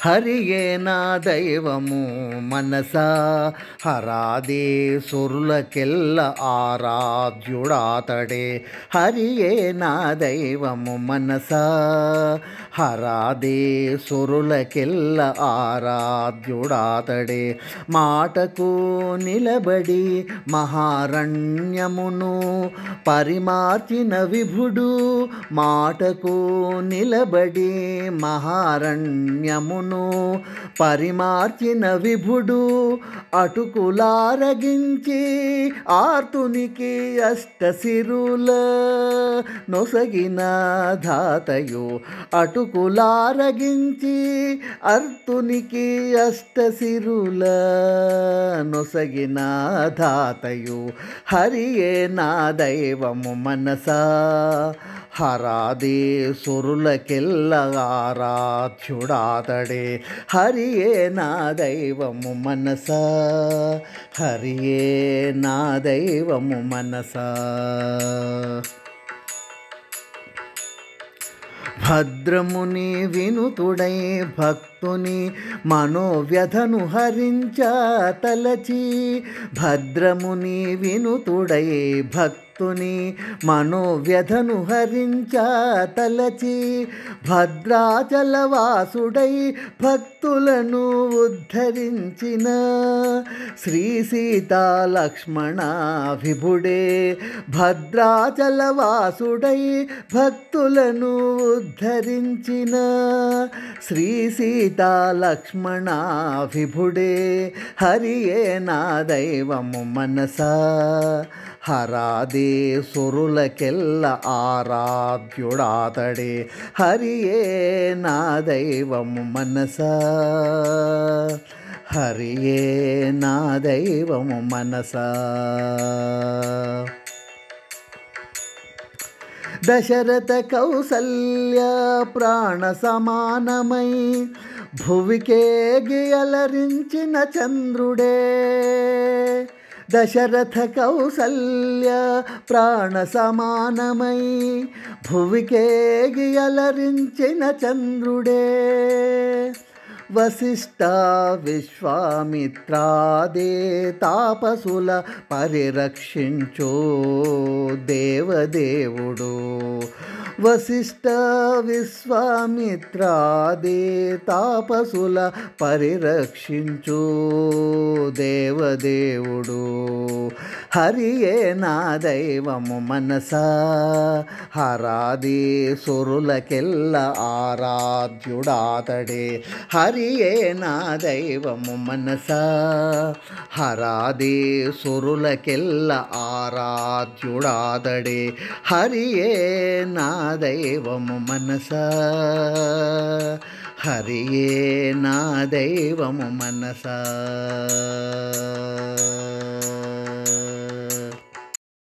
హరియే నా దైవము మనసా హరాదే సురులకెల్ల ఆరాధ్యుడాతడే. హరియే నా దైవము మనసా హరాదే సురులకెల్ల ఆరాధ్యుడాతడే. మాటకు నిలబడి మహారణ్యమును పరిమార్చిన విభుడు. మాటకు నిలబడి మహారణ్యమును పరిమార్చిన విభుడు. అటుకులారగించి ఆర్తునికి అష్టసిరుల నొసగిన ధాతయు. అటుకులారగించి అర్తునికి అష్టసిరుల నొసగిన ధాతయు. హరియే నా దైవము మనసా హరాదే సురులకెల్ల ఆరాధ్యుడాతడే. హరియే నా దైవము మనసా హరియే నా దైవము మనసా. భద్రముని వినుతుడై భక్తుని మనోవ్యధను హరించ తలచి. భద్రముని వినుతుడై భక్తుని మనోవ్యధను హరించ తలచి. భద్రాచలవాసుడై భక్తులను ఉద్ధరించిన శ్రీ సీతా లక్ష్మణ విభుడే. భద్రాచలవాసుడై భక్తులను ఉద్ధరించిన శ్రీ సీతా లక్ష్మణ విభుడే. హరియే నా దైవము మనసా హరాదే సురులకెల్ల ఆరాధ్యుడాతడే. హరియే నా దైవము మనసా హరియే నా దైవము మనసా. దశరథ కౌసల్య ప్రాణ సమానమై భువికేగి అలరించిన చంద్రుడే. దశరథ కౌసల్య ప్రాణ సమానమై భువికేగి అలరించిన చంద్రుడే. వశిష్ఠ విశ్వామిత్రాదే తాపసుల పరిరక్షించు దేవదేవుడు. వశిష్ఠ విశ్వామిత్రాదే తాపసుల పరిరక్షించు దేవదేవుడు. హరియే నా దైవము మనసా హరాదే సురులకెల్ల ఆరాధ్యుడాతడే. హరియే నా దైవము మనసా హరాదే సురులకెల్ల ఆరాధ్యుడాతడే. హరియే నా దైవము మనసా హరియే నా దైవము మనసా.